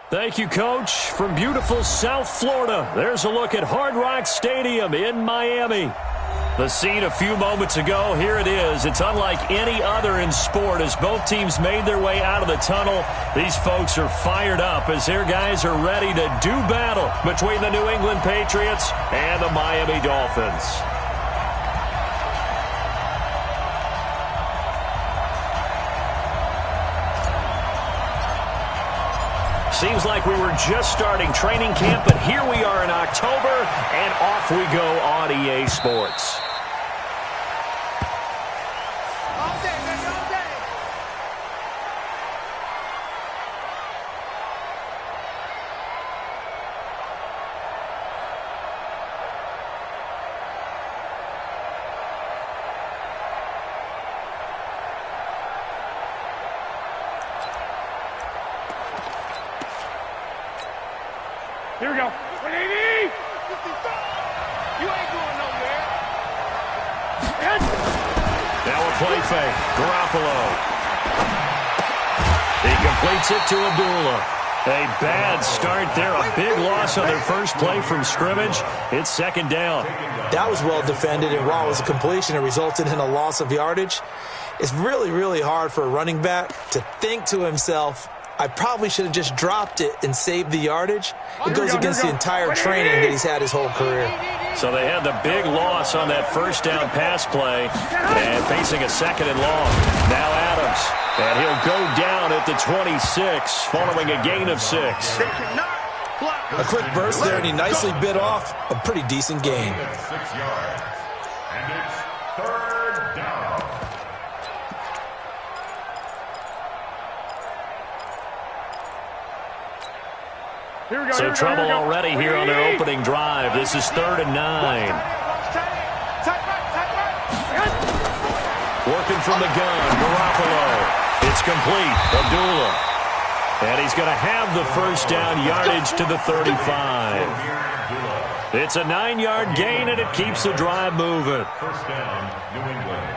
Thank you, Coach. From beautiful South Florida, there's a look at Hard Rock Stadium in Miami. The scene a few moments ago, here it is. It's unlike any other in sport as both teams made their way out of the tunnel. These folks are fired up as their guys are ready to do battle between the New England Patriots and the Miami Dolphins. Seems like we were just starting training camp, but here we are in October, and off we go on EA Sports. All day, baby, all day. Here we go. 180! You ain't going nowhere. Now a play fake. Garoppolo. He completes it to Abdullah. A bad start there. A big loss on their first play from scrimmage. It's second down. That was well defended, and while it was a completion, it resulted in a loss of yardage. It's really, really hard for a running back to think to himself, I probably should have just dropped it and saved the yardage. It goes against the entire training that he's had his whole career. So they had the big loss on that first down pass play and facing a second and long. Now Adams, and he'll go down at the 26 following a gain of 6. A quick burst there, and he nicely bit off a pretty decent gain. 6 yards. And it's third down. So trouble already here on their opening drive. This is 3rd and 9. Working from the gun, Garoppolo. It's complete, Abdullah. And he's going to have the first down, yardage to the 35. It's a 9-yard gain, and it keeps the drive moving. First down, New England.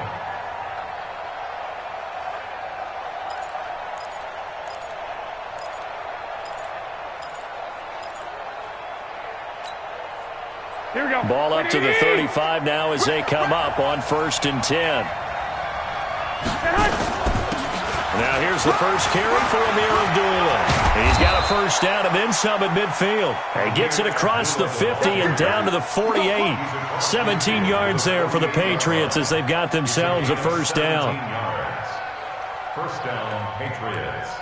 Here we go. Ball up to the 35 now as they come up on 1st and 10. Now here's the first carry for Amir Abdullah. He's got a first down and then some at midfield. He gets it across the 50 and down to the 48. 17 yards there for the Patriots as they've got themselves a first down. First down, Patriots.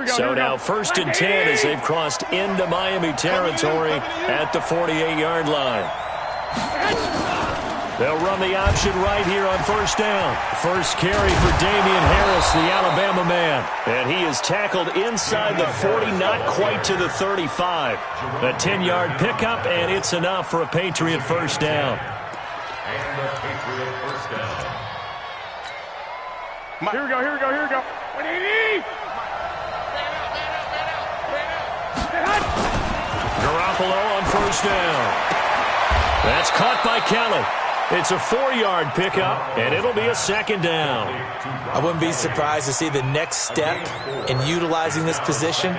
So now 1st and 10 as they've crossed into Miami territory at the 48-yard line. They'll run the option right here on first down. First carry for Damian Harris, the Alabama man. And he is tackled inside the 40, not quite to the 35. A 10-yard pickup, and it's enough for a Patriot first down. And the Patriot first down. Here we go, here we go, here we go. 180! Garoppolo on first down. That's caught by Kelly. It's a 4-yard pickup, and it'll be a second down. I wouldn't be surprised to see the next step in utilizing this position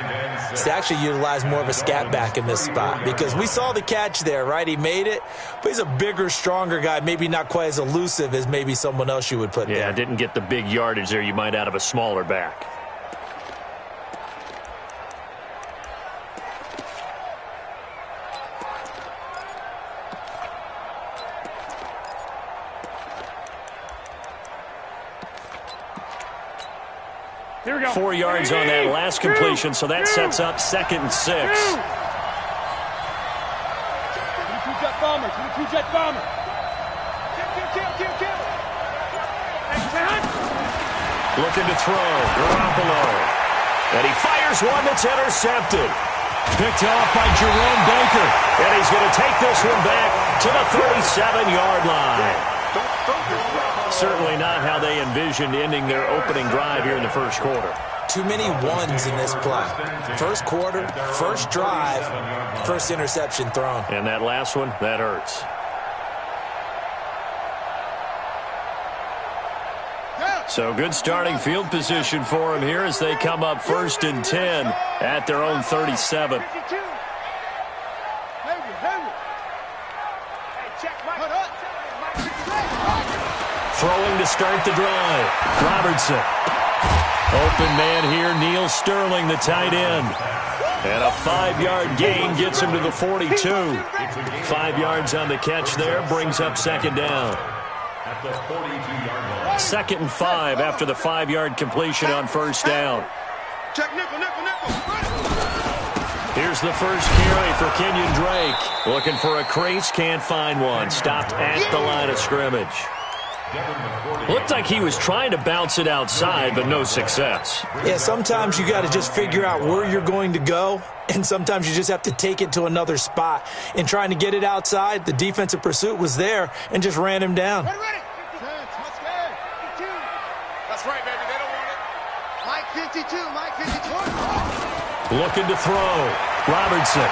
is to actually utilize more of a scat back in this spot, because we saw the catch there, right? He made it, but he's a bigger, stronger guy, maybe not quite as elusive as maybe someone else you would put there. Yeah, didn't get the big yardage there you might out of a smaller back. Here we go. 4 yards on that last completion, so that sets up 2nd and 6. Two-jet bomber, two-jet bomber. Kill. Looking to throw, Garoppolo. And he fires one that's intercepted. Picked off by Jerome Baker. And he's going to take this one back to the 37-yard line. Certainly not how they envisioned ending their opening drive here in the first quarter. Too many ones in this play. First quarter, first drive, first interception thrown. And that last one, that hurts. So good starting field position for them here as they come up 1st and 10 at their own 37. Throwing to start the drive. Robertson. Open man here, Neil Sterling, the tight end. And a 5-yard gain gets him to the 42. 5 yards on the catch there, brings up 2nd down. At the 42-yard line. 2nd and 5 after the 5-yard completion on 1st down. Check nickel. Here's the first carry for Kenyon Drake. Looking for a crease, can't find one. Stopped at the line of scrimmage. Looked like he was trying to bounce it outside, but no success. Yeah, sometimes you got to just figure out where you're going to go, and sometimes you just have to take it to another spot. In trying to get it outside, the defensive pursuit was there and just ran him down. Ready. That's right, baby. They don't want it. Mike 52. Looking to throw. Robertson.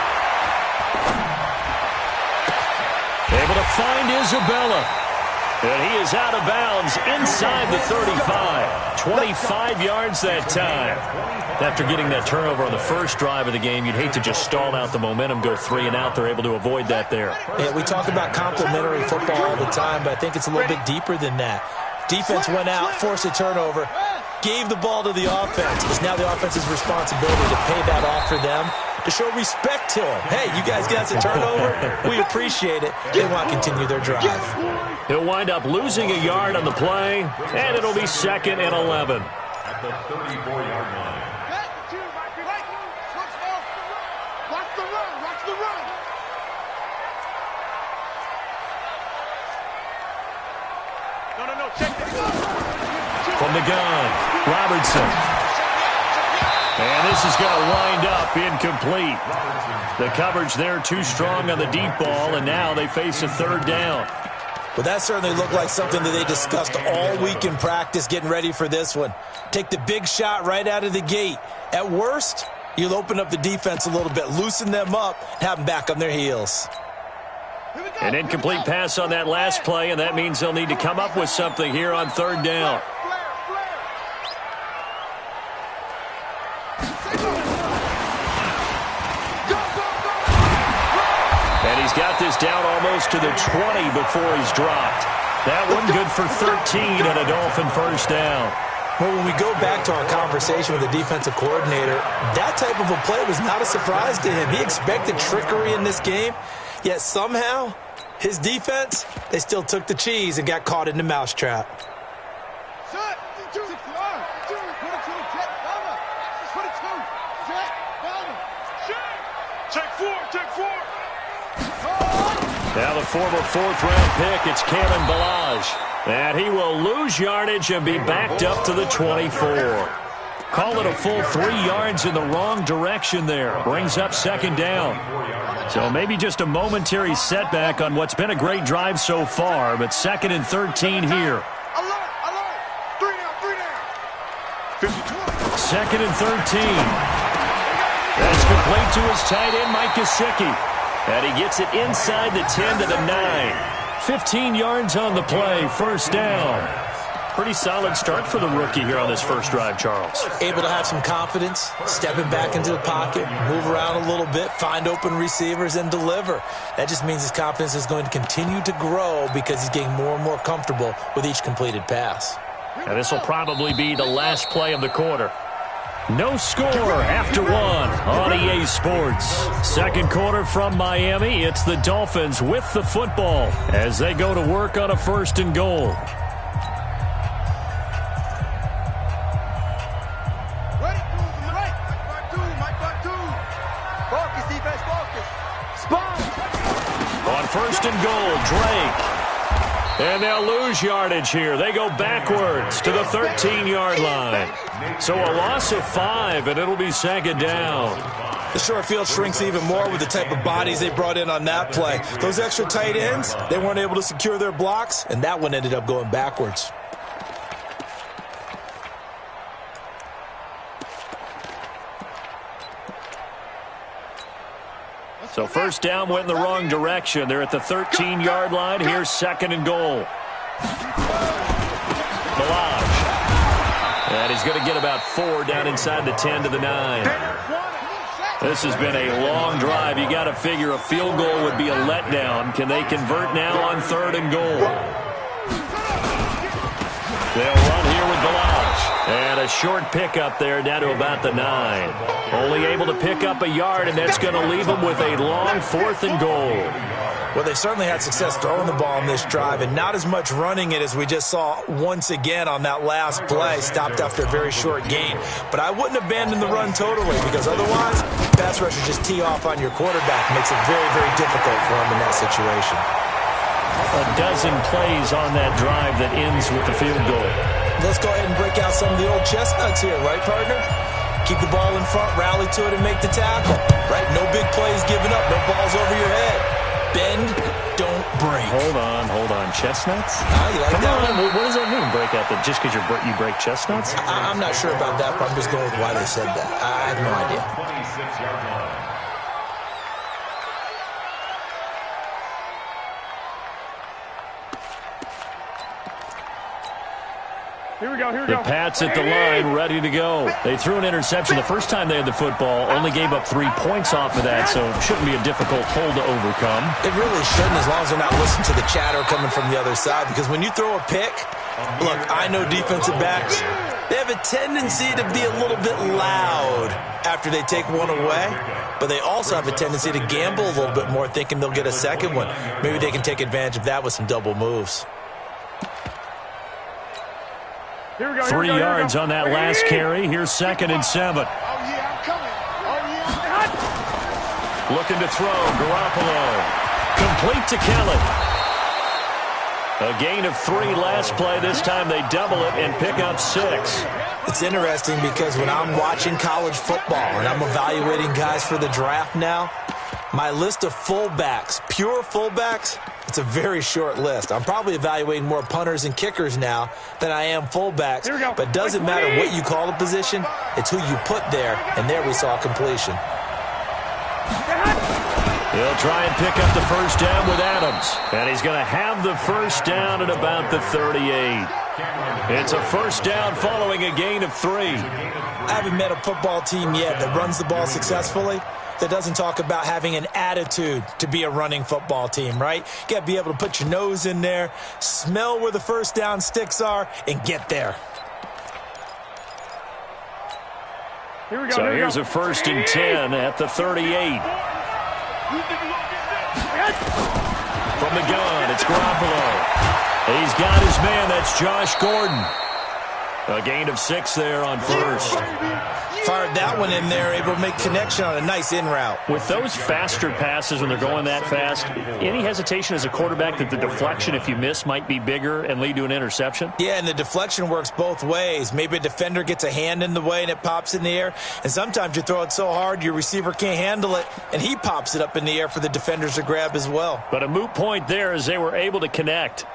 Able to find Isabella. And he is out of bounds inside the 35. 25 yards that time. After getting that turnover on the first drive of the game, you'd hate to just stall out the momentum, go 3 and out. They're able to avoid that there. Yeah, we talk about complementary football all the time, but I think it's a little bit deeper than that. Defense went out, forced a turnover, gave the ball to the offense. It's now the offense's responsibility to pay that off for them, to show respect to them. Hey, you guys got a turnover? We appreciate it. They want to continue their drive. He'll wind up losing a yard on the play, and it'll be 2nd and 11. At the 34-yard line. Watch the run. No, check that. From the gun, Robertson. And this is going to wind up incomplete. The coverage there too strong on the deep ball, and now they face a 3rd down. Well, that certainly looked like something that they discussed all week in practice getting ready for this one. Take the big shot right out of the gate. At worst, you'll open up the defense a little bit, loosen them up, have them back on their heels. An incomplete pass on that last play, and that means they'll need to come up with something here on 3rd down. And he's got this down almost to the 20 before he's dropped. That one good for 13 and a Dolphin 1st down. Well, when we go back to our conversation with the defensive coordinator, that type of a play was not a surprise to him. He expected trickery in this game, yet somehow his defense, they still took the cheese and got caught in the mousetrap. Check four. Now the former 4th-round pick, it's Kalen Ballage. And he will lose yardage and be backed up to the 24. Call it a full 3 yards in the wrong direction there. Brings up 2nd down. So maybe just a momentary setback on what's been a great drive so far, but 2nd and 13 here. Alert. 3 down. 2nd and 13. That's complete to his tight end, Mike Gesicki. And he gets it inside the 10 to the 9. 15 yards on the play, 1st down. Pretty solid start for the rookie here on this first drive, Charles. Able to have some confidence, stepping back into the pocket, move around a little bit, find open receivers, and deliver. That just means his confidence is going to continue to grow because he's getting more and more comfortable with each completed pass. And this will probably be the last play of the quarter. No score after 1 on EA Sports. 2nd quarter from Miami. It's the Dolphins with the football as they go to work on a 1st and goal. Ready? Mike back two. Focus, defense, focus. Spot. On 1st and goal, Drake. And they'll lose yardage here. They go backwards to the 13-yard line. So a loss of 5, and it'll be 2nd down. The short field shrinks even more with the type of bodies they brought in on that play. Those extra tight ends, they weren't able to secure their blocks, and that one ended up going backwards. So 1st down went in the wrong direction. They're at the 13-yard line. Here's 2nd and goal. Ballage He's going to get about 4 down inside the 10 to the 9. This has been a long drive. You got to figure a field goal would be a letdown. Can they convert now on 3rd and goal? They'll run here with Balaj. And a short pickup there down to about the 9. Only able to pick up a yard, and that's going to leave them with a long 4th and goal. Well, they certainly had success throwing the ball in this drive, and not as much running it as we just saw once again on that last play, stopped after a very short gain. But I wouldn't abandon the run totally, because otherwise, pass rushers just tee off on your quarterback. Makes it very, very difficult for him in that situation. A dozen plays on that drive that ends with the field goal. Let's go ahead and break out some of the old chestnuts here, right, partner? Keep the ball in front, rally to it, and make the tackle, right? No big plays given up, no balls over your head. Bend, don't break. Hold on. Chestnuts? You like Come that on. one? What does that mean, break out? Just because you break chestnuts? I'm not sure about that, but I'm just going with why they said that. I have no idea. 26-yard line. Here we go. The Pats at the line, ready to go. They threw an interception the first time they had the football, only gave up 3 points off of that, so it shouldn't be a difficult hole to overcome. It really shouldn't, as long as they're not listening to the chatter coming from the other side, because when you throw a pick, look, I know defensive backs, they have a tendency to be a little bit loud after they take one away, but they also have a tendency to gamble a little bit more, thinking they'll get a second one. Maybe they can take advantage of that with some double moves. 3 yards on that last carry. Here's 2nd and 7. Oh, yeah, I'm coming. Looking to throw. Garoppolo. Complete to Kelly. A gain of 3 last play. This time they double it and pick up 6. It's interesting because when I'm watching college football and I'm evaluating guys for the draft now, my list of fullbacks, pure fullbacks, it's a very short list. I'm probably evaluating more punters and kickers now than I am fullbacks. But it doesn't matter what you call a position, it's who you put there, and there we saw completion. He'll try and pick up the first down with Adams. And he's going to have the first down at about the 38. It's a first down following a gain of 3. I haven't met a football team yet that runs the ball successfully that doesn't talk about having an attitude to be a running football team, right? You got to be able to put your nose in there, smell where the first down sticks are, and get there. So here's a 1st and 10 at the 38. From the gun, it's Garoppolo. He's got his man. That's Josh Gordon. A gain of 6 there on first. Fired that one in there, able to make connection on a nice in route. With those faster passes when they're going that fast, any hesitation as a quarterback that the deflection, if you miss, might be bigger and lead to an interception? Yeah, and the deflection works both ways. Maybe a defender gets a hand in the way and it pops in the air. And sometimes you throw it so hard your receiver can't handle it, and he pops it up in the air for the defenders to grab as well. But a moot point there as they were able to connect.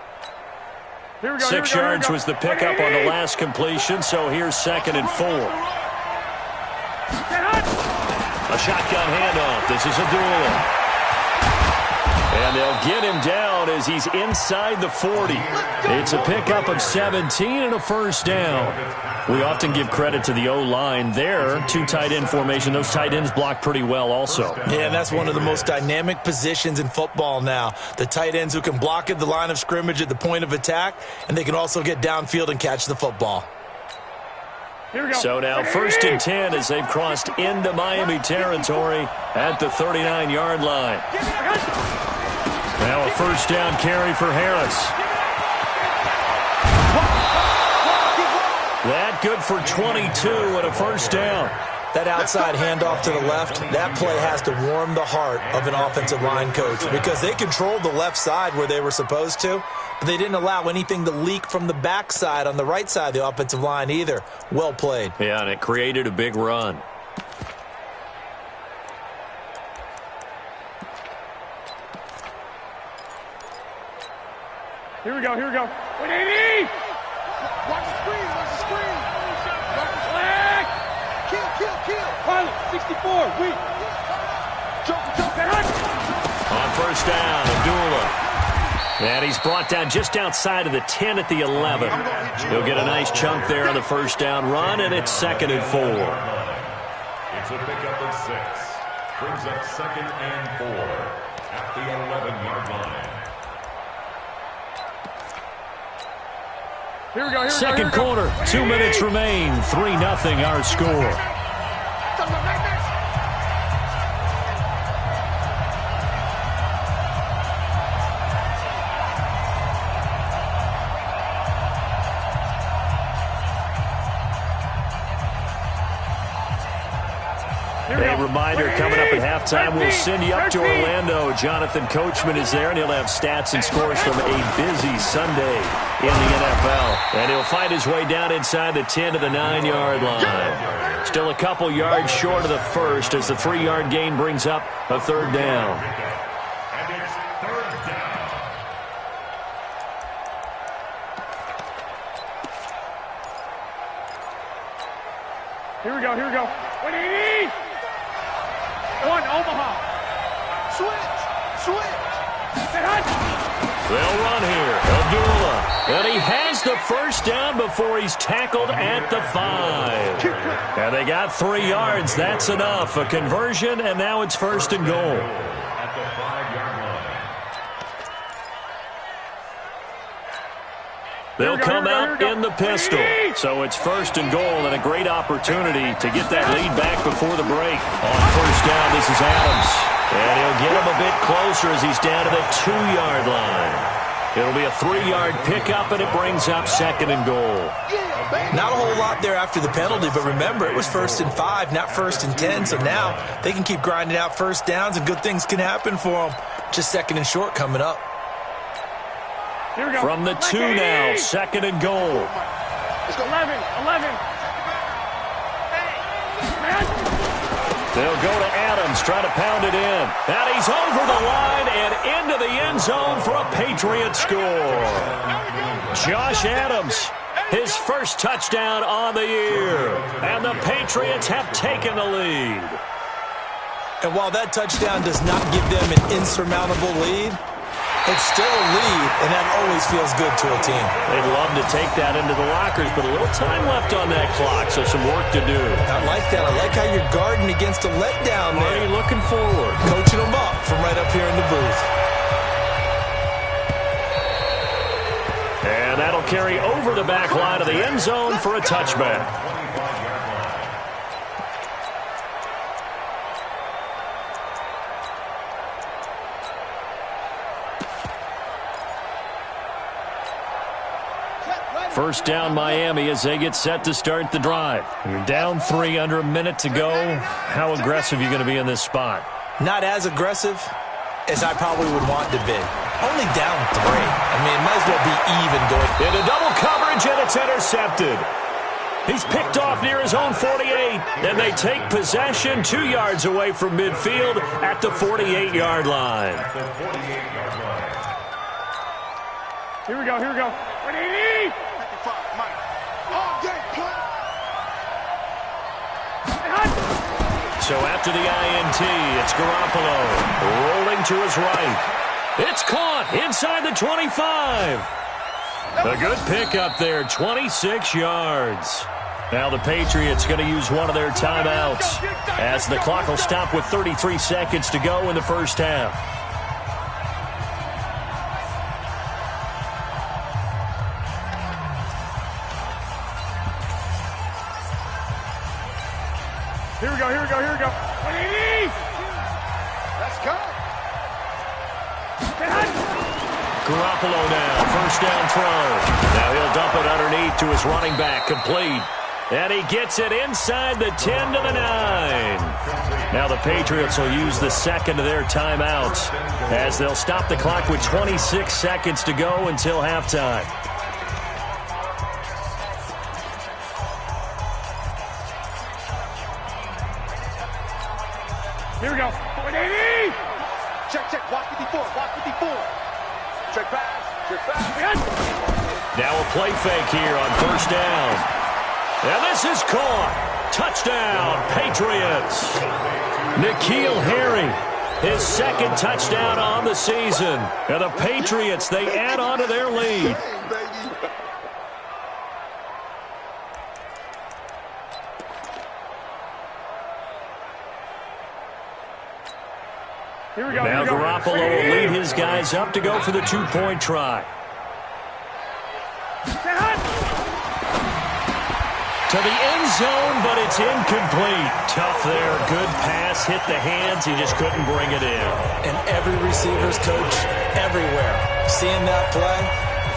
6 yards was the pickup on the last completion, so here's 2nd and 4. A shotgun handoff. This is Abdullah. And they'll get him down as he's inside the 40. It's a pickup of 17 and a first down. We often give credit to the O-line there. 2 tight end formation. Those tight ends block pretty well also. Yeah, and that's one of the most dynamic positions in football now. The tight ends who can block at the line of scrimmage at the point of attack, and they can also get downfield and catch the football. So now 1st and 10 as they've crossed into Miami territory at the 39-yard line. Now a first down carry for Harris. That good for 22 and a first down. That outside handoff to the left, that play has to warm the heart of an offensive line coach because they controlled the left side where they were supposed to, but they didn't allow anything to leak from the backside on the right side of the offensive line either. Well played. Yeah, and it created a big run. Here we go. 180! Watch the screen. Flag! Kill. Pilot, 64, weak. Jump. On first down, Abdullah. And he's brought down just outside of the 10 at the 11. He'll get a nice chunk there on the first down run, and it's 2nd and 4. It's a pickup of 6. Brings up 2nd and 4 at the 11-yard line. Here we go. Second quarter, 2 minutes remain. 3-0 our score. A reminder, coming up at halftime, we'll send you up to Orlando. Jonathan Coachman is there, and he'll have stats and scores from a busy Sunday in the NFL. And he'll find his way down inside the 10 to the 9-yard line. Still a couple yards short of the first as the 3-yard gain brings up a 3rd down. And it's 3rd down. Here we go. 180! One, Omaha. Switch. They'll run here. Abdullah. And he has the first down before he's tackled at the 5. And they got 3 yards. That's enough. A conversion, and now it's 1st and goal. At the 5-yard line. They'll come out in the pistol. So it's 1st and goal, and a great opportunity to get that lead back before the break. On first down, this is Adams. And he'll get him a bit closer as he's down to the 2-yard line. It'll be a 3-yard pickup, and it brings up 2nd and goal. Not a whole lot there after the penalty, but remember, it was 1st and 5, not 1st and 10, so now they can keep grinding out first downs, and good things can happen for them. Just 2nd and short coming up. From the 2 now, 2nd and goal. 11. They'll go to Adams, try to pound it in. And he's over the line and into the end zone for a Patriot score. Josh Adams, his first touchdown on the year. And the Patriots have taken the lead. And while that touchdown does not give them an insurmountable lead, it's still a lead, and that always feels good to a team. They'd love to take that into the lockers, but a little time left on that clock, so some work to do. I like that. I like how you're guarding against a letdown there. Already looking forward. Coaching them up from right up here in the booth. And that'll carry over the back line of the end zone for a touchback. First down Miami as they get set to start the drive. You're down 3, under a minute to go. How aggressive are you going to be in this spot? Not as aggressive as I probably would want to be. Only down 3. I mean, it might as well be even going. Into double coverage, and it's intercepted. He's picked off near his own 48, and they take possession 2 yards away from midfield at the 48-yard line. Here we go. 180! So after the INT, it's Garoppolo rolling to his right. It's caught inside the 25. A good pickup there, 26 yards. Now the Patriots going to use one of their timeouts as the clock will stop with 33 seconds to go in the first half. Here we go. 180! Let's go. Garoppolo now, first down throw. Now he'll dump it underneath to his running back, complete. And he gets it inside the 10 to the 9. Now the Patriots will use the second of their timeouts as they'll stop the clock with 26 seconds to go until halftime. Here we go. 180! Check. Watch 54. Check pass. Now a play fake here on first down. And this is caught. Touchdown, Patriots. N'Keal Harry His second touchdown on the season. And the Patriots, they add on to their lead. Now Garoppolo will lead his guys up to go for the two-point try. To the end zone, but it's incomplete. Tough there. Good pass. Hit the hands. He just couldn't bring it in. And every receiver's coach everywhere. Seeing that play,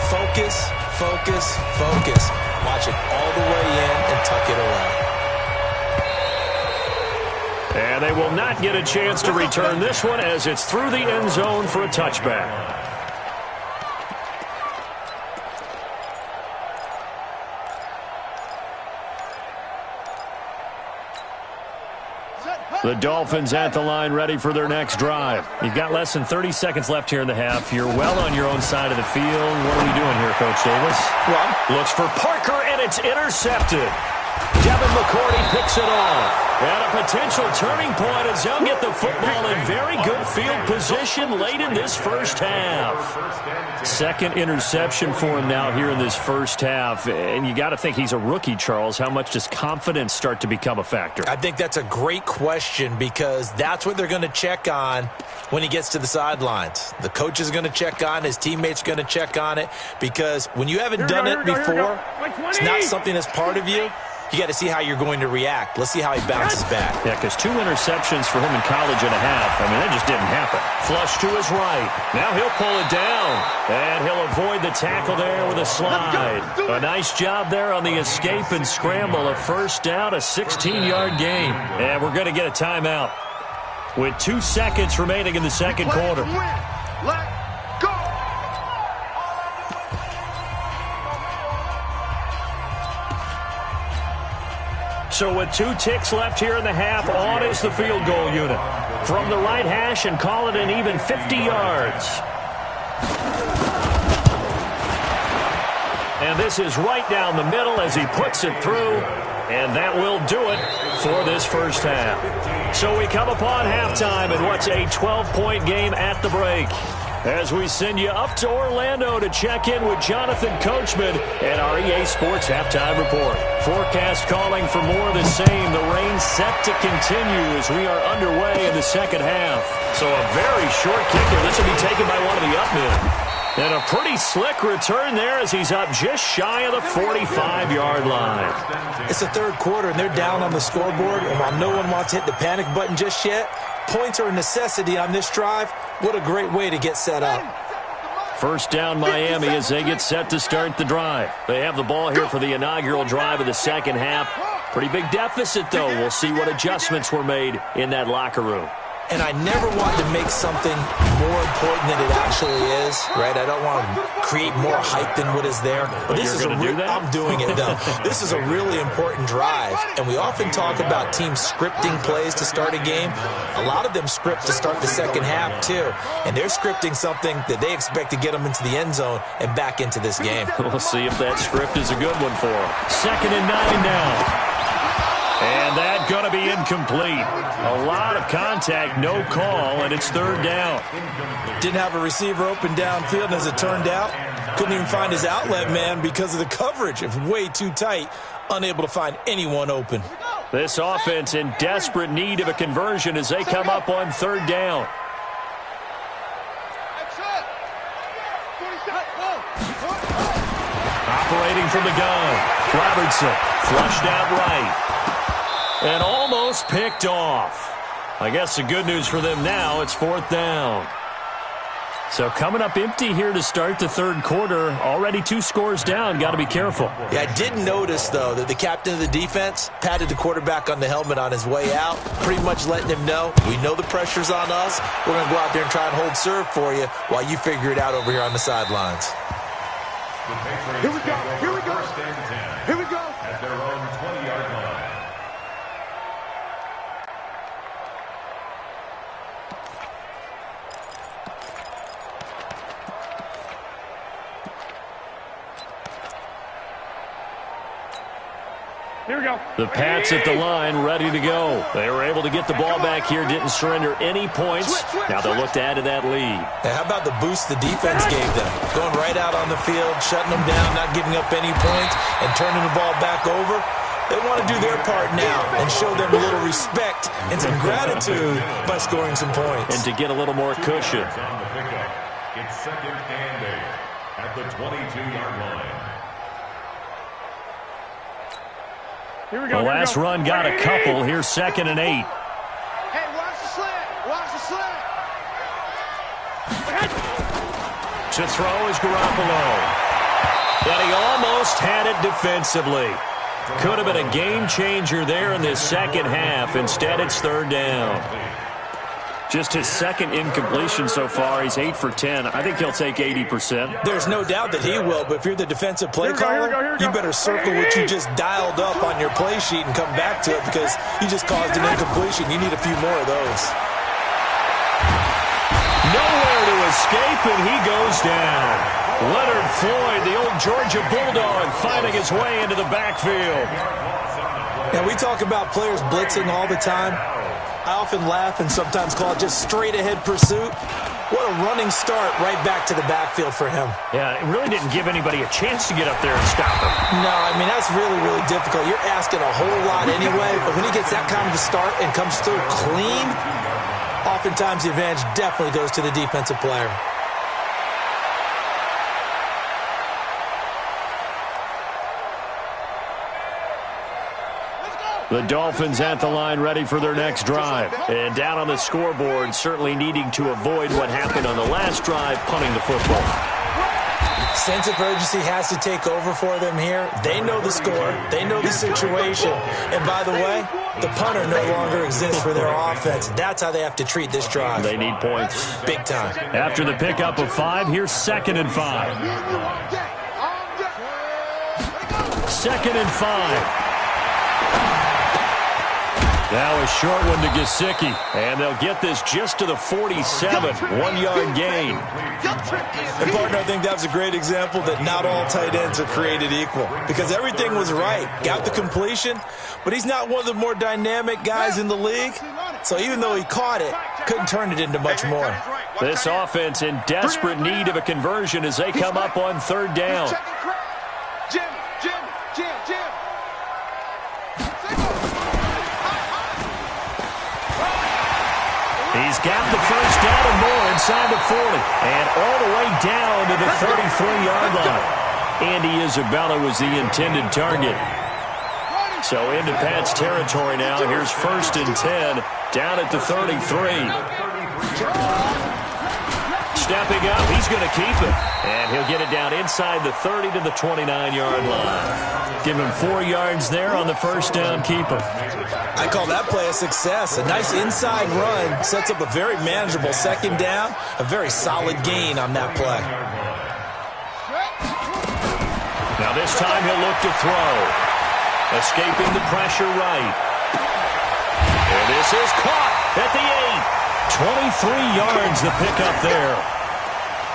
focus, focus, focus. Watch it all the way in and tuck it away. And they will not get a chance to return this one as it's through the end zone for a touchback. The Dolphins at the line ready for their next drive. You've got less than 30 seconds left here in the half. You're well on your own side of the field. What are we doing here, Coach Davis? Well, looks for Parker, and it's intercepted. Devin McCourty picks it off. And a potential turning point as they'll get the football in very good field position late in this first half. Second interception for him now here in this first half. And you got to think he's a rookie, Charles. How much does confidence start to become a factor? I think that's a great question because that's what they're going to check on when he gets to the sidelines. The coach is going to check on, his teammates are going to check on it because when you haven't done it before, it's not something that's part of you. You got to see how you're going to react. Let's see how he bounces back. Yeah, because 2 interceptions for him in college and a half. I mean, that just didn't happen. Flush to his right. Now he'll pull it down. And he'll avoid the tackle there with a slide. A nice job there on the escape and scramble. A first down, a 16-yard gain. And we're going to get a timeout with 2 seconds remaining in the second quarter. So with 2 ticks left here in the half, on is the field goal unit. From the right hash and call it an even 50 yards. And this is right down the middle as he puts it through. And that will do it for this first half. So we come upon halftime in what's a 12-point game at the break. As we send you up to Orlando to check in with Jonathan Coachman and our EA Sports Halftime Report. Forecast calling for more of the same. The rain set to continue as we are underway in the second half. So a very short kicker. This will be taken by one of the up men. And a pretty slick return there as he's up just shy of the 45-yard line. It's the third quarter, and they're down on the scoreboard. And while no one wants to hit the panic button just yet, points are a necessity on this drive. What a great way to get set up. First down Miami as they get set to start the drive. They have the ball here for the inaugural drive of the second half. Pretty big deficit, though. We'll see what adjustments were made in that locker room. And I never want to make something more important than it actually is, right? I don't want to create more hype than what is there. But this is do that? I'm doing it, though. This is a really important drive. And we often talk about teams scripting plays to start a game. A lot of them script to start the second half, too. And they're scripting something that they expect to get them into the end zone and back into this game. We'll see if that script is a good one for them. 2nd and 9 now. And that's going to be incomplete. A lot of contact, no call, and it's third down. Didn't have a receiver open downfield, and as it turned out, couldn't even find his outlet man because of the coverage. It's way too tight, unable to find anyone open. This offense in desperate need of a conversion as they come up on third down. Operating from the gun, Robertson flushed out right. And almost picked off. I guess the good news for them now, it's 4th down. So coming up empty here to start the third quarter. Already 2 scores down. Got to be careful. Yeah, I did notice, though, that the captain of the defense patted the quarterback on the helmet on his way out, pretty much letting him know, we know the pressure's on us. We're going to go out there and try and hold serve for you while you figure it out over here on the sidelines. Here we go. Here we go. Here we go. At their own 20-yard line. Here we go. The Pats at the line, ready to go. They were able to get the ball back here, didn't surrender any points. Now they'll look to add to that lead. Now, how about the boost the defense gave them? Going right out on the field, shutting them down, not giving up any points, and turning the ball back over. They want to do their part now and show them a little respect and some gratitude by scoring some points. And to get a little more cushion. It's second and 8 at the 22-yard line. Here we go. The last run got a couple. Here's second and 8. Hey, watch the slant. Watch the slant. To throw is Garoppolo. But he almost had it defensively. Could have been a game changer there in this second half. Instead, it's third down. Just his second incompletion so far. He's 8 for 10. I think he'll take 80%. There's no doubt that he will, but if you're the defensive play caller, you better circle what you just dialed up on your play sheet and come back to it because you just caused an incompletion. You need a few more of those. Nowhere to escape, and he goes down. Leonard Floyd, the old Georgia Bulldog, finding his way into the backfield. Now, we talk about players blitzing all the time. I often laugh and sometimes call it just straight-ahead pursuit. What a running start right back to the backfield for him. Yeah, it really didn't give anybody a chance to get up there and stop him. No, I mean, that's really, really difficult. You're asking a whole lot anyway, but when he gets that kind of a start and comes through clean, oftentimes the advantage definitely goes to the defensive player. The Dolphins at the line ready for their next drive. And down on the scoreboard, certainly needing to avoid what happened on the last drive, punting the football. Sense of urgency has to take over for them here. They know the score. They know the situation. And by the way, the punter no longer exists for their offense. That's how they have to treat this drive. They need points. Big time. After the pickup of 5, here's second and 5. Second and 5. Now a short one to Gesicki, and they'll get this just to the 47, 1-yard gain. And partner, I think that was a great example that not all tight ends are created equal because everything was right. Got the completion, but he's not one of the more dynamic guys in the league. So even though he caught it, couldn't turn it into much more. This offense in desperate need of a conversion as they come up on third down. Jim. He's got the first down and more inside the 40. And all the way down to the 33-yard line. Andy Isabella was the intended target. So into Pat's territory now. Here's first and 10 down at the 33. Stepping up, he's going to keep it. And he'll get it down inside the 30 to the 29-yard line. Give him 4 yards there on the first down keeper. I call that play a success. A nice inside run sets up a very manageable second down. A very solid gain on that play. Now this time he'll look to throw. Escaping the pressure right. And this is caught at the 8. 23 yards the pickup there.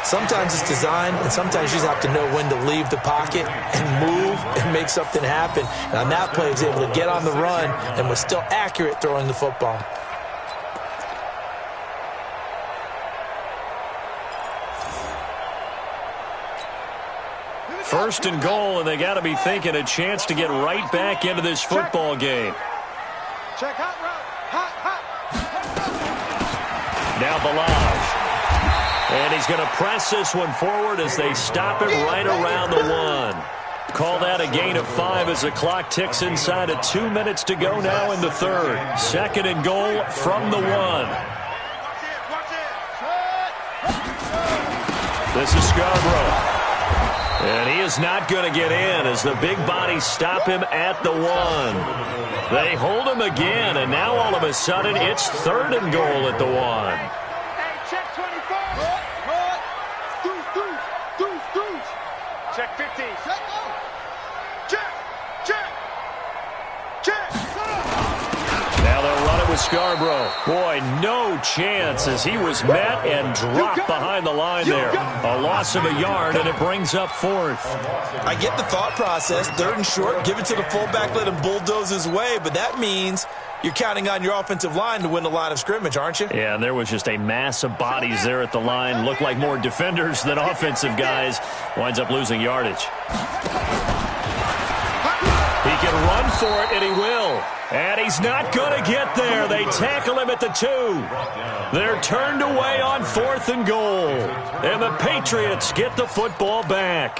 Sometimes it's design, and sometimes you just have to know when to leave the pocket and move and make something happen. And on that play, he was able to get on the run and was still accurate throwing the football. First and goal, and they got to be thinking a chance to get right back into this football game. Check hot route. Hot. Now Balaj. And he's going to press this one forward as they stop it right around the 1. Call that a gain of 5 as the clock ticks inside of 2 minutes to go now in the third. Second and goal from the 1. This is Scarborough. And he is not going to get in as the big bodies stop him at the 1. They hold him again, and now all of a sudden it's third and goal at the 1. Check 15. Now they'll run it with Scarborough. Boy, no chance as he was met and dropped behind the line there. A loss of a yard, and it brings up fourth. I get the thought process. 3rd and short, give it to the fullback, let him bulldoze his way, but that means you're counting on your offensive line to win the line of scrimmage, aren't you? Yeah, and there was just a mass of bodies there at the line. Looked like more defenders than offensive guys. Winds up losing yardage. He can run for it, and he will. And he's not going to get there. They tackle him at the 2. They're turned away on 4th and goal. And the Patriots get the football back.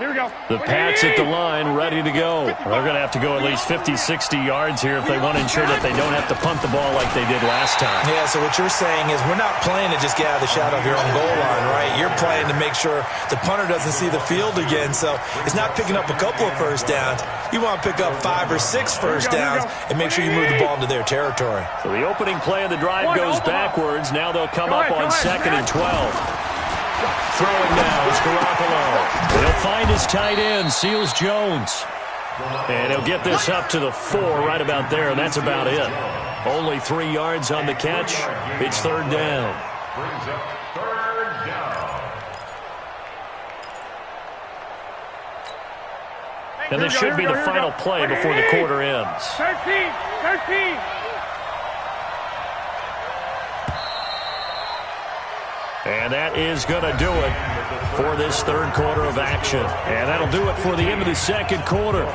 Here we go. The Pats at the line, ready to go. They're going to have to go at least 50, 60 yards here if they want to ensure that they don't have to punt the ball like they did last time. Yeah, so what you're saying is we're not playing to just get out of the shadow of your own goal line, right? You're playing to make sure the punter doesn't see the field again. So it's not picking up a couple of first downs. You want to pick up 5 or 6 first downs and make sure you move the ball into their territory. So the opening play of the drive goes backwards. Now they'll come up on 2nd and 12. Throwing now is Garoppolo. He'll find his tight end, Seals Jones. And he'll get this up to the 4 right about there, and that's about it. Only 3 yards on the catch. It's 3rd down. Brings up 3rd down. And this should be the final play before the quarter ends. 13. And that is going to do it for this 3rd quarter of action. And that'll do it for the end of the 2nd quarter.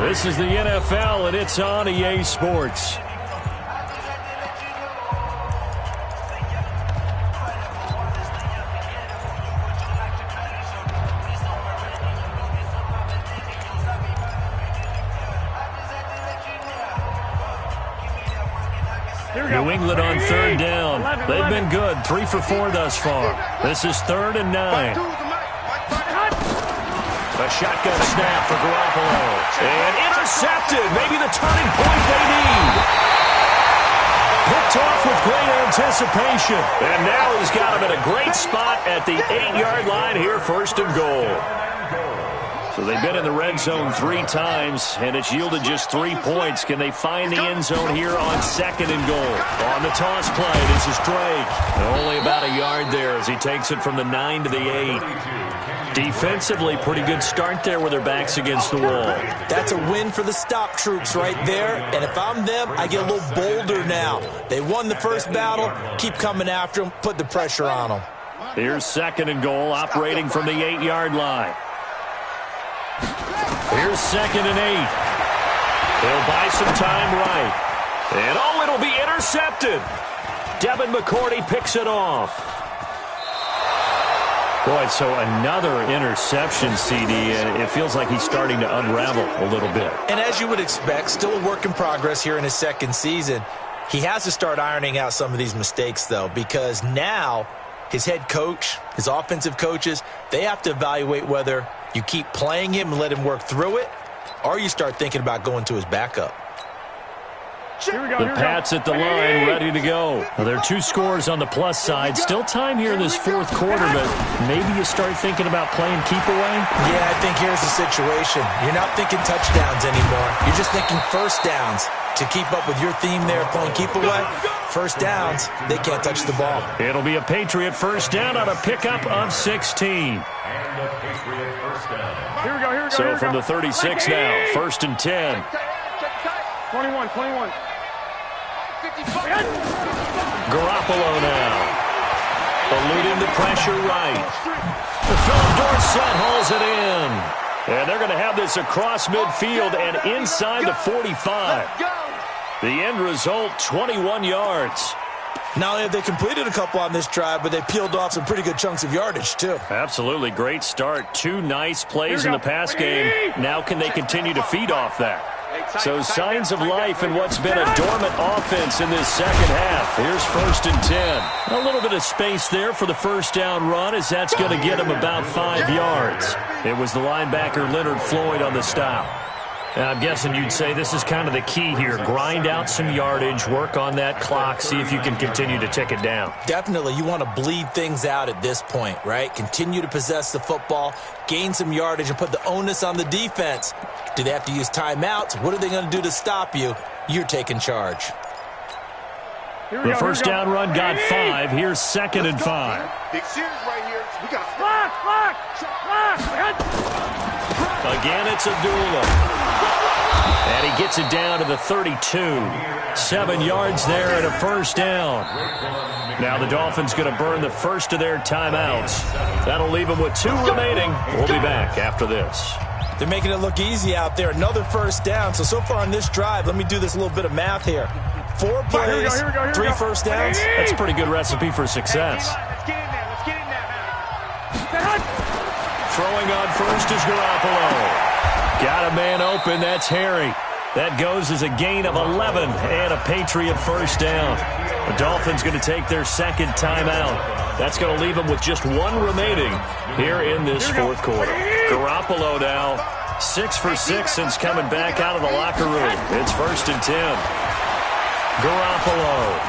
This is the NFL, and it's on EA Sports. New England on 3rd down. They've been good. 3 for 4 thus far. This is 3rd and 9. A shotgun snap for Garoppolo. And intercepted. Maybe the turning point they need. Picked off with great anticipation. And now he's got him in a great spot at the 8-yard line here, 1st and goal. So they've been in the red zone 3 times, and it's yielded just 3 points. Can they find the end zone here on 2nd and goal? On the toss play, this is Drake. Only about a yard there as he takes it from the 9 to the 8. Defensively, pretty good start there with their backs against the wall. That's a win for the stop troops right there, and if I'm them, I get a little bolder now. They won the first battle, keep coming after them, put the pressure on them. Here's 2nd and goal, operating from the 8-yard line. Here's 2nd and 8. They'll buy some time right. And, oh, it'll be intercepted. Devin McCourty picks it off. Boy, so another interception, CD, and it feels like he's starting to unravel a little bit. And as you would expect, still a work in progress here in his 2nd season. He has to start ironing out some of these mistakes, though, because now his head coach, his offensive coaches, they have to evaluate whether you keep playing him and let him work through it, or you start thinking about going to his backup. The Pats at the line, ready to go. Well, there are 2 scores on the plus side. Still time here in this 4th quarter, but maybe you start thinking about playing keep away? Yeah, I think here's the situation. You're not thinking touchdowns anymore. You're just thinking first downs. To keep up with your theme there, playing keep away, first downs, they can't touch the ball. It'll be a Patriot first down on a pickup of 16. Here we go. So from the 36 now, 1st and 10. 21. Garoppolo now. Eluding the pressure right. Philip Dorsett hauls it in. And they're going to have this across midfield and inside the 45. The end result, 21 yards. Not only have they completed a couple on this drive, but they peeled off some pretty good chunks of yardage, too. Absolutely. Great start. 2 nice plays in the pass game. Now can they continue to feed off that? So signs of life in what's been a dormant offense in this 2nd half. Here's 1st and 10. A little bit of space there for the first down run, as that's going to get him about 5 yards. It was the linebacker Leonard Floyd on the stop. I'm guessing you'd say this is kind of the key here. Grind out some yardage, work on that clock, see if you can continue to tick it down. Definitely. You want to bleed things out at this point, right? Continue to possess the football, gain some yardage, and put the onus on the defense. Do they have to use timeouts? What are they going to do to stop you? You're taking charge. The first down run got 5. Here's 2nd and 5. Big series right here. We got Again, it's Abdullah. And he gets it down to the 32. 7 yards there and a first down. Now the Dolphins going to burn the first of their timeouts. That'll leave them with 2 remaining. We'll be back after this. They're making it look easy out there. Another first down. So far on this drive, let me do this little bit of math here. 4 plays, Here we go. 3 first downs. That's a pretty good recipe for success. Let's get in there. Let's get in there. Throwing on first is Garoppolo. Got a man open. That's Harry. That goes as a gain of 11 and a Patriot first down. The Dolphins going to take their 2nd timeout. That's going to leave them with just 1 remaining here in this 4th quarter. Garoppolo now 6 for 6 since coming back out of the locker room. It's 1st and 10. Garoppolo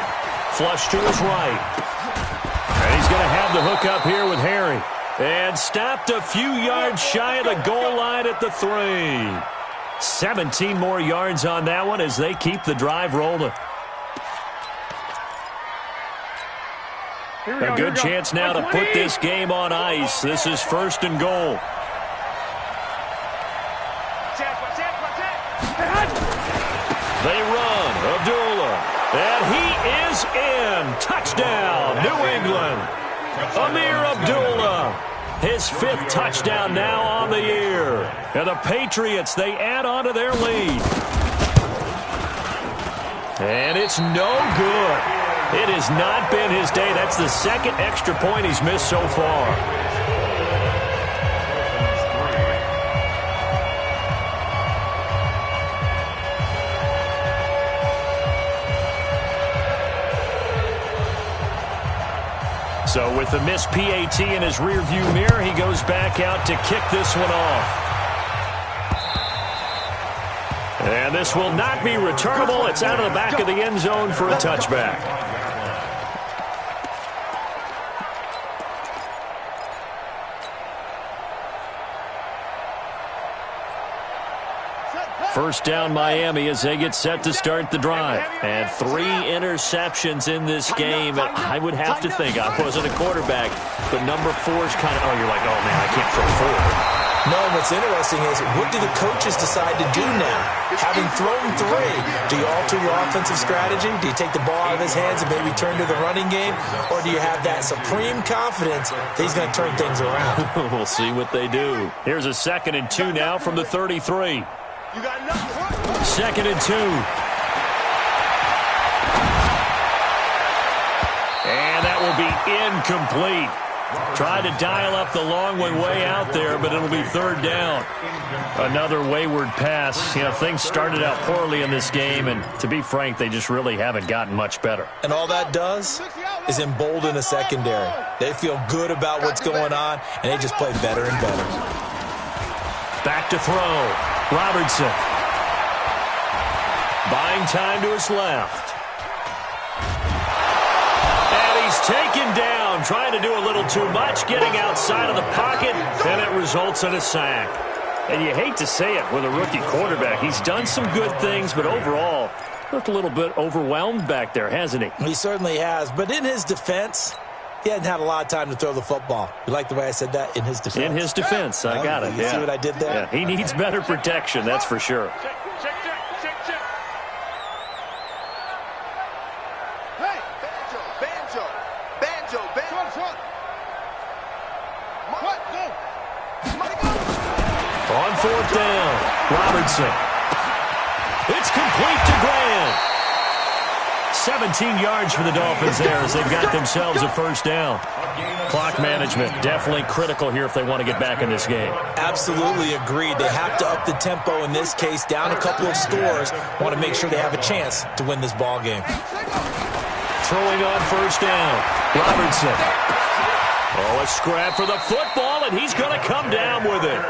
flush to his right. And he's going to have the hook up here with Harry. And stopped a few yards shy of the goal line at the 3. 17 more yards on that one as they keep the drive rolling. A good chance now to put this game on ice. This is 1st and goal. They run. Abdullah. And he is in. Touchdown, New England. Amir Abdullah. His 5th touchdown now on the year. And the Patriots, they add on to their lead. And it's no good. It has not been his day. That's the 2nd extra point he's missed so far. So with the missed PAT in his rearview mirror, he goes back out to kick this one off. And this will not be returnable. It's out of the back of the end zone for a touchback. First down Miami as they get set to start the drive. And 3 interceptions in this game. And I would have to think, I wasn't a quarterback, but number 4 is kind of, you're like, oh man, I can't throw 4. No, what's interesting is, what do the coaches decide to do now? Having thrown 3, do you alter your offensive strategy? Do you take the ball out of his hands and maybe turn to the running game? Or do you have that supreme confidence that he's going to turn things around? We'll see what they do. Here's a 2nd and 2 now from the 33. 2nd and 2. And that will be incomplete. Tried to dial up the long way out there, but it'll be 3rd down. Another wayward pass. You know, things started out poorly in this game, and to be frank, they just really haven't gotten much better. And all that does is embolden a secondary. They feel good about what's going on, and they just play better and better. Back to throw. Robertson. Buying time to his left. And he's taken down, trying to do a little too much, getting outside of the pocket, and it results in a sack. And you hate to say it with a rookie quarterback. He's done some good things, but overall, looked a little bit overwhelmed back there, hasn't he? He certainly has, but in his defense, he hadn't had a lot of time to throw the football. You like the way I said that? In his defense. In his defense. I got it. You see what I did there? Yeah, he needs better protection, that's for sure. Check. Hey, banjo. On 4th down, Robertson. It's complete to Grant. 17 yards for the Dolphins there as they've got themselves a first down. Clock management definitely critical here if they want to get back in this game. Absolutely agreed. They have to up the tempo in this case, down a couple of scores. Want to make sure they have a chance to win this ball game. Throwing on first down, Robertson. Oh, a scrap for the football, and he's going to come down with it.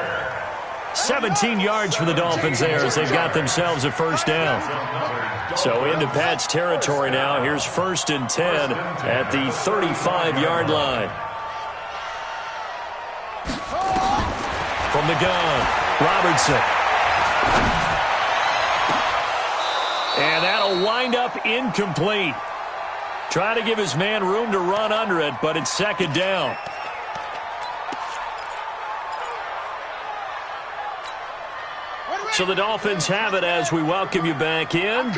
17 yards for the Dolphins there as they've got themselves a first down. So into Pat's territory now. Here's 1st and 10 at the 35-yard line. From the gun, Robertson. And that'll wind up incomplete. Trying to give his man room to run under it, but it's 2nd down. So the Dolphins have it as we welcome you back in.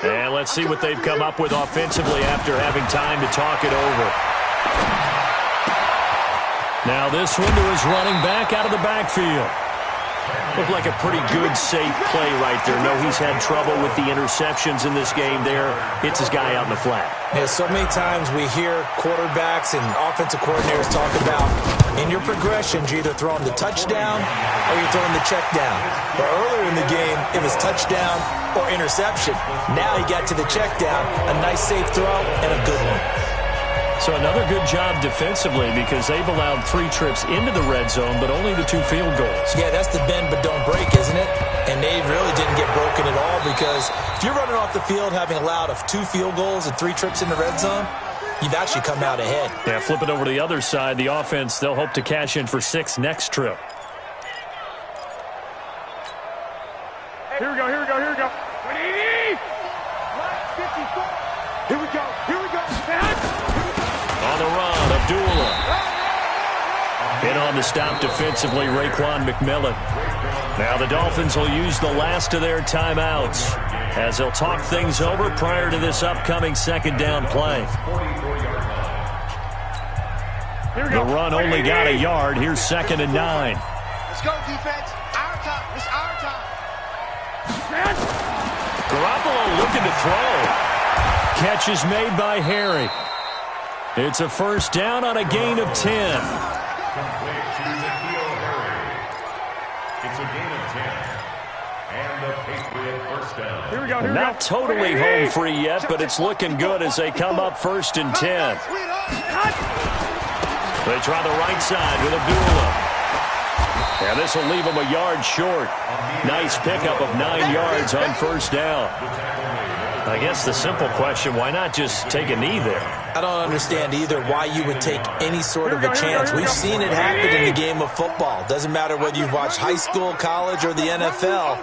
And let's see what they've come up with offensively after having time to talk it over. Now this one to his running back out of the backfield. Looked like a pretty good, safe play right there. No, he's had trouble with the interceptions in this game there. Hits his guy out in the flat. Yeah, so many times we hear quarterbacks and offensive coordinators talk about in your progressions, you're either throwing the touchdown or you're throwing the check down. But earlier in the game, it was touchdown or interception. Now he got to the check down, a nice safe throw, and a good one. So another good job defensively because they've allowed 3 trips into the red zone, but only the 2 field goals. Yeah, that's the bend but don't break, isn't it? And they really didn't get broken at all because if you're running off the field having allowed 2 field goals and 3 trips in the red zone, you've actually come out ahead. Yeah, flip it over to the other side. The offense, they'll hope to cash in for 6 next trip. Here we go, here we go, here we go. 180! 54! Here we go, here we go. On the run, Abdullah. In on the stop defensively, Raekwon McMillan. Now the Dolphins will use the last of their timeouts as they'll talk things over prior to this upcoming 2nd down play. The run only got a yard. Here's 2nd and 9. Let's go, defense. Our time. It's our time. Garoppolo looking to throw. Catch is made by Harry. It's a 1st down on a gain of 10. It's a gain of 10. And the Patriot 1st down. Here we go, here we go. Not totally home free yet, but it's looking good as they come up 1st and 10. They try the right side with Abdullah. And this will leave them a yard short. Nice pickup of 9 yards on 1st down. I guess the simple question, why not just take a knee there? I don't understand either why you would take any sort of a chance. We've seen it happen in the game of football. Doesn't matter whether you've watched high school, college, or the NFL.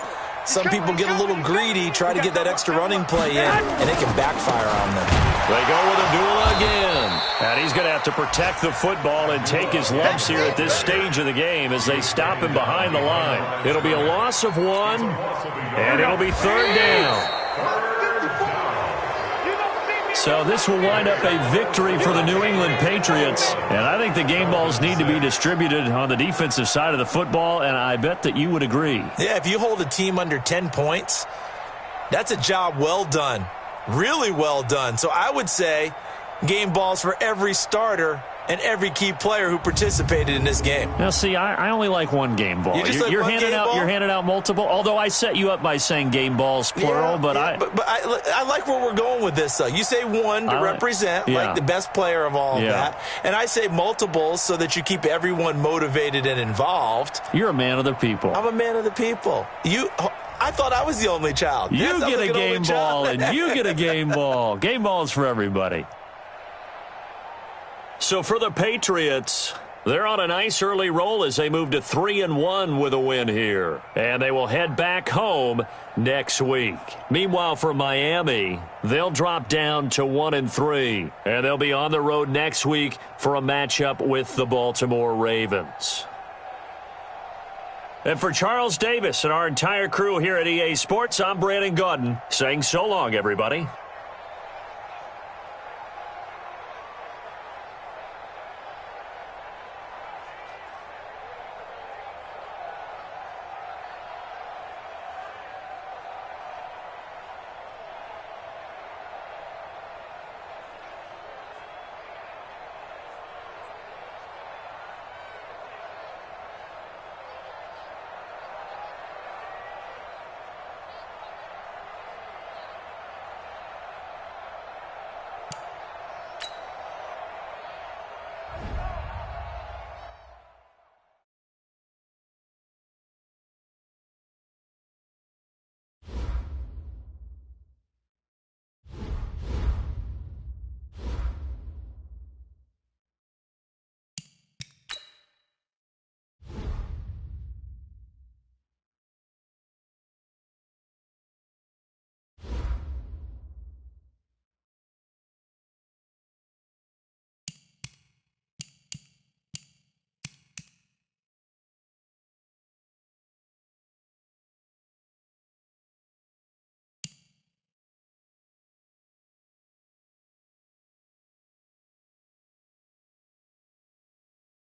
Some people get a little greedy, try to get that extra running play in, and it can backfire on them. They go with Abdullah again. And he's going to have to protect the football and take his lumps here at this stage of the game as they stop him behind the line. It'll be a loss of 1, and it'll be 3rd down. So this will wind up a victory for the New England Patriots. And I think the game balls need to be distributed on the defensive side of the football, and I bet that you would agree. Yeah, if you hold a team under 10 points, that's a job well done. Really well done. So I would say game balls for every starter and every key player who participated in this game. Now, see, I only like one game ball. You're handing out multiple. Although I set you up by saying game balls plural, but I like where we're going with this. Though you say one to represent like the best player of all of that, and I say multiples so that you keep everyone motivated and involved. You're a man of the people. I'm a man of the people. I thought I was the only child. You get a game ball, and you get a game ball. Game balls for everybody. So for the Patriots, they're on a nice early roll as they move to 3-1 with a win here. And they will head back home next week. Meanwhile, for Miami, they'll drop down to 1-3. And they'll be on the road next week for a matchup with the Baltimore Ravens. And for Charles Davis and our entire crew here at EA Sports, I'm Brandon Gaudin saying so long, everybody.